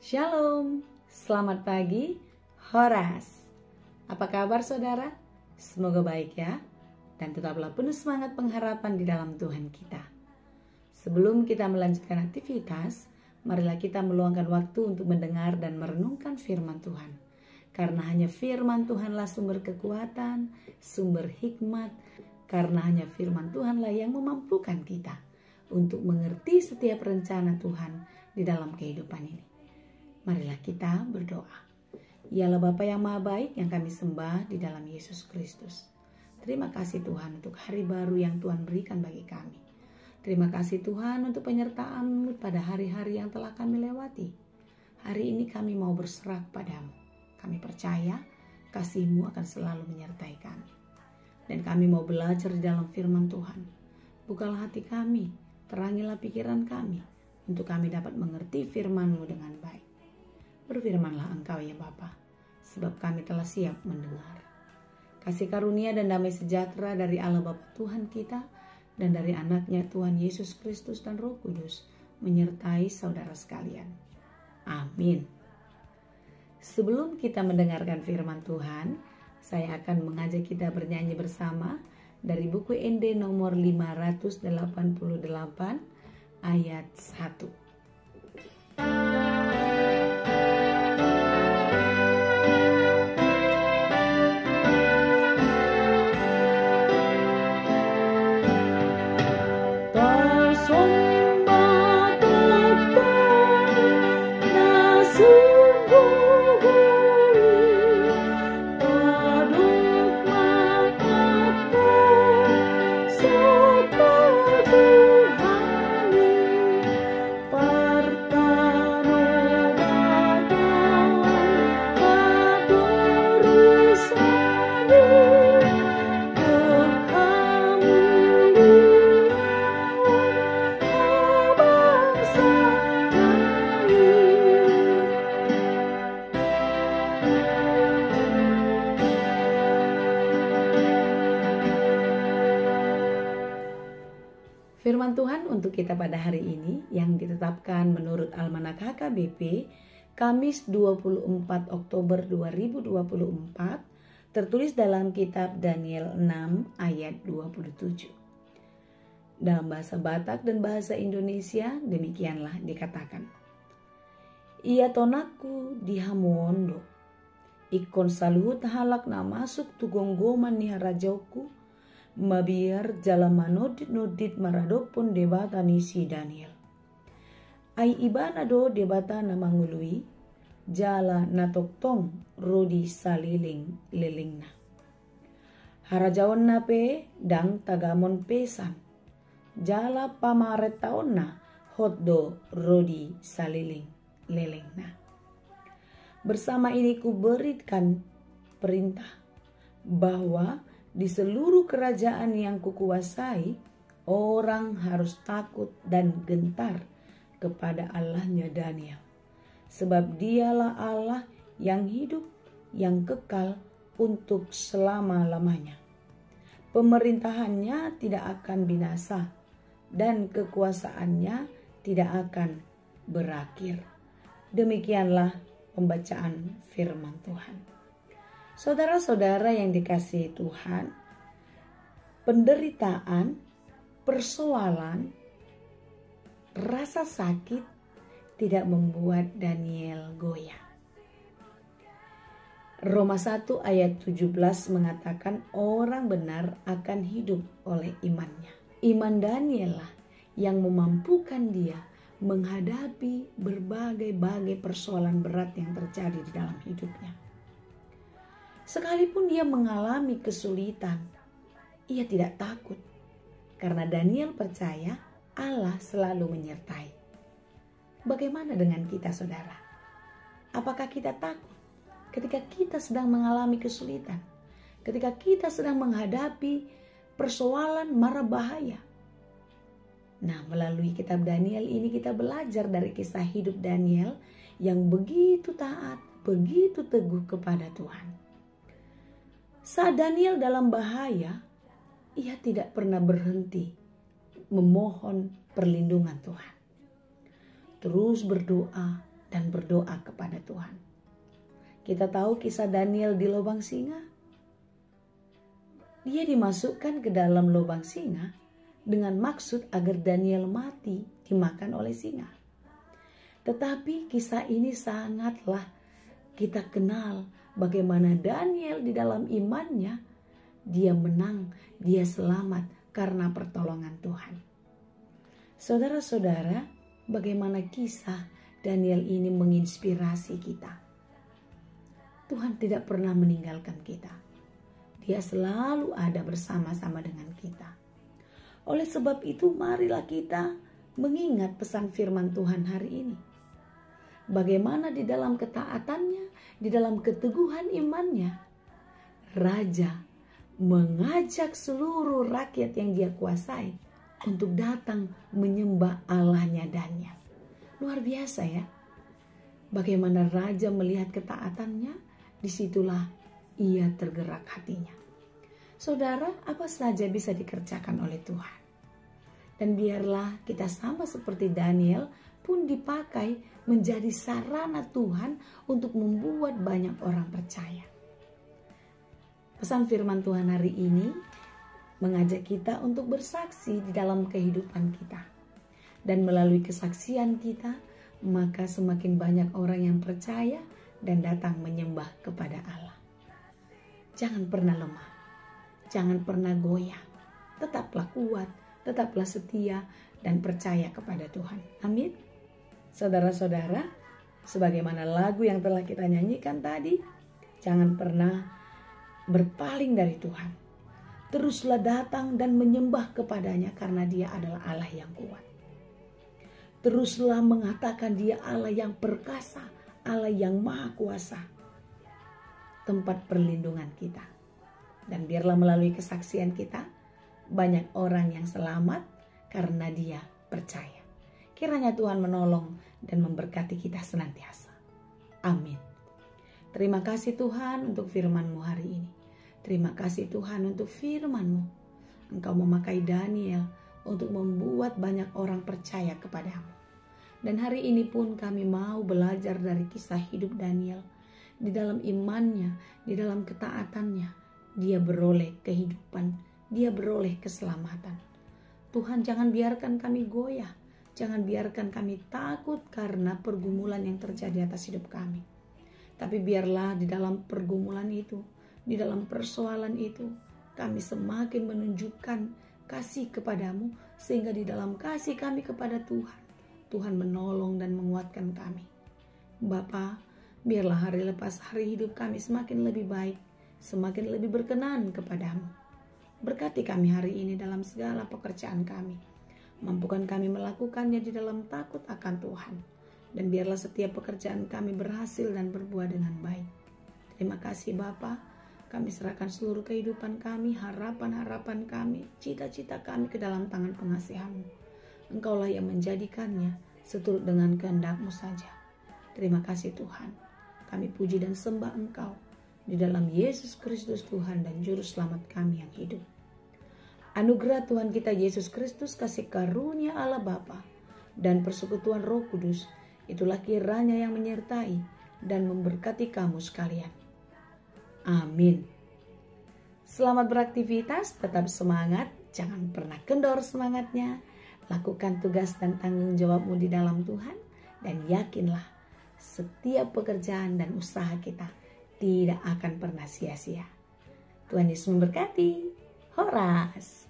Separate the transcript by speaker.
Speaker 1: Shalom, selamat pagi, Horas. Apa kabar saudara? Semoga baik ya, dan tetaplah penuh semangat pengharapan di dalam Tuhan kita. Sebelum kita melanjutkan aktivitas, marilah kita meluangkan waktu untuk mendengar dan merenungkan firman Tuhan. Karena hanya firman Tuhanlah sumber kekuatan, sumber hikmat, karena hanya firman Tuhanlah yang memampukan kita untuk mengerti setiap rencana Tuhan di dalam kehidupan ini. Marilah kita berdoa. Ialah Bapa yang Maha Baik yang kami sembah di dalam Yesus Kristus. Terima kasih Tuhan untuk hari baru yang Tuhan berikan bagi kami. Terima kasih Tuhan untuk penyertaan-Mu pada hari-hari yang telah kami lewati. Hari ini kami mau berserah padamu. Kami percaya kasih-Mu akan selalu menyertai kami. Dan kami mau belajar di dalam firman Tuhan. Bukalah hati kami, terangilah pikiran kami, untuk kami dapat mengerti firman-Mu dengan baik. Berfirmanlah Engkau ya Bapa, sebab kami telah siap mendengar. Kasih karunia dan damai sejahtera dari Allah Bapa Tuhan kita dan dari anaknya Tuhan Yesus Kristus dan Roh Kudus menyertai saudara sekalian. Amin. Sebelum kita mendengarkan firman Tuhan, saya akan mengajak kita bernyanyi bersama dari buku ND nomor 588 ayat 1. Firman Tuhan untuk kita pada hari ini yang ditetapkan menurut Almanak HKBP Kamis 24 Oktober 2024 tertulis dalam kitab Daniel 6 ayat 27. Dalam bahasa Batak dan bahasa Indonesia demikianlah dikatakan. Ia tonaku di hamuondo, ikon saluhut halak na masuk tugonggoman ni harajauku, mabiar jala manodit maradopon debata ni si Daniel. Ai ibana do debata na mangului, jala natoktong rodi saliling lilingna. Harajawan na pe dang tagamon pesan, jala pamaret taon na hotdo rodi saliling lilingna. Bersama ini ku berikan perintah bahwa di seluruh kerajaan yang kukuasai, orang harus takut dan gentar kepada Allahnya Daniel. Sebab dialah Allah yang hidup, yang kekal untuk selama-lamanya. Pemerintahannya tidak akan binasa dan kekuasaannya tidak akan berakhir. Demikianlah pembacaan firman Tuhan. Saudara-saudara yang dikasihi Tuhan, penderitaan, persoalan, rasa sakit tidak membuat Daniel goyah. Roma 1 ayat 17 mengatakan orang benar akan hidup oleh imannya. Iman Daniel lah yang memampukan dia menghadapi berbagai persoalan berat yang terjadi di dalam hidupnya. Sekalipun dia mengalami kesulitan, ia tidak takut. Karena Daniel percaya Allah selalu menyertai. Bagaimana dengan kita saudara? Apakah kita takut ketika kita sedang mengalami kesulitan? Ketika kita sedang menghadapi persoalan mara bahaya? Nah, melalui kitab Daniel ini kita belajar dari kisah hidup Daniel yang begitu taat, begitu teguh kepada Tuhan. Saat Daniel dalam bahaya, ia tidak pernah berhenti memohon perlindungan Tuhan. Terus berdoa, dan berdoa kepada Tuhan. Kita tahu kisah Daniel di lubang singa. Dia dimasukkan ke dalam lubang singa dengan maksud agar Daniel mati dimakan oleh singa. Tetapi kisah ini sangatlah kita kenal bagaimana Daniel di dalam imannya, dia menang, dia selamat karena pertolongan Tuhan. Saudara-saudara, bagaimana kisah Daniel ini menginspirasi kita. Tuhan tidak pernah meninggalkan kita. Dia selalu ada bersama-sama dengan kita. Oleh sebab itu, marilah kita mengingat pesan firman Tuhan hari ini. Bagaimana di dalam ketaatannya, di dalam keteguhan imannya, Raja mengajak seluruh rakyat yang dia kuasai untuk datang menyembah Allahnya Daniel. Luar biasa ya. Bagaimana Raja melihat ketaatannya, disitulah ia tergerak hatinya. Saudara, apa saja bisa dikerjakan oleh Tuhan. Dan biarlah kita sama seperti Daniel pun dipakai menjadi sarana Tuhan untuk membuat banyak orang percaya. Pesan firman Tuhan hari ini mengajak kita untuk bersaksi di dalam kehidupan kita. Dan melalui kesaksian kita, maka semakin banyak orang yang percaya dan datang menyembah kepada Allah. Jangan pernah lemah, jangan pernah goyah. Tetaplah kuat, tetaplah setia dan percaya kepada Tuhan. Amin. Saudara-saudara, sebagaimana lagu yang telah kita nyanyikan tadi, jangan pernah berpaling dari Tuhan. Teruslah datang dan menyembah kepadanya karena Dia adalah Allah yang kuat. Teruslah mengatakan Dia Allah yang perkasa, Allah yang maha kuasa, tempat perlindungan kita. Dan biarlah melalui kesaksian kita, banyak orang yang selamat karena dia percaya. Kiranya Tuhan menolong dan memberkati kita senantiasa. Amin. Terima kasih Tuhan untuk firman-Mu hari ini. Terima kasih Tuhan untuk firman-Mu. Engkau memakai Daniel untuk membuat banyak orang percaya kepadamu. Dan hari ini pun kami mau belajar dari kisah hidup Daniel. Di dalam imannya, di dalam ketaatannya, dia beroleh kehidupan, dia beroleh keselamatan. Tuhan, jangan biarkan kami goyah, jangan biarkan kami takut karena pergumulan yang terjadi atas hidup kami. Tapi biarlah di dalam pergumulan itu, di dalam persoalan itu, kami semakin menunjukkan kasih kepadamu, sehingga di dalam kasih kami kepada Tuhan, Tuhan menolong dan menguatkan kami. Bapa, biarlah hari lepas hari hidup kami semakin lebih baik, semakin lebih berkenan kepadamu. Berkati kami hari ini dalam segala pekerjaan kami. Mampukan kami melakukannya di dalam takut akan Tuhan. Dan biarlah setiap pekerjaan kami berhasil dan berbuah dengan baik. Terima kasih Bapa. Kami serahkan seluruh kehidupan kami, harapan-harapan kami, cita-cita kami ke dalam tangan pengasihan-Mu. Engkaulah yang menjadikannya seturut dengan kehendak-Mu saja. Terima kasih Tuhan. Kami puji dan sembah Engkau di dalam Yesus Kristus Tuhan dan Juru Selamat kami yang hidup. Anugerah Tuhan kita Yesus Kristus, kasih karunia Allah Bapa dan persekutuan Roh Kudus, itulah kiranya yang menyertai dan memberkati kamu sekalian. Amin. Selamat beraktivitas, tetap semangat, jangan pernah kendor semangatnya. Lakukan tugas dan tanggung jawabmu di dalam Tuhan, dan yakinlah setiap pekerjaan dan usaha kita tidak akan pernah sia-sia. Tuhan Yesus memberkati. Horas.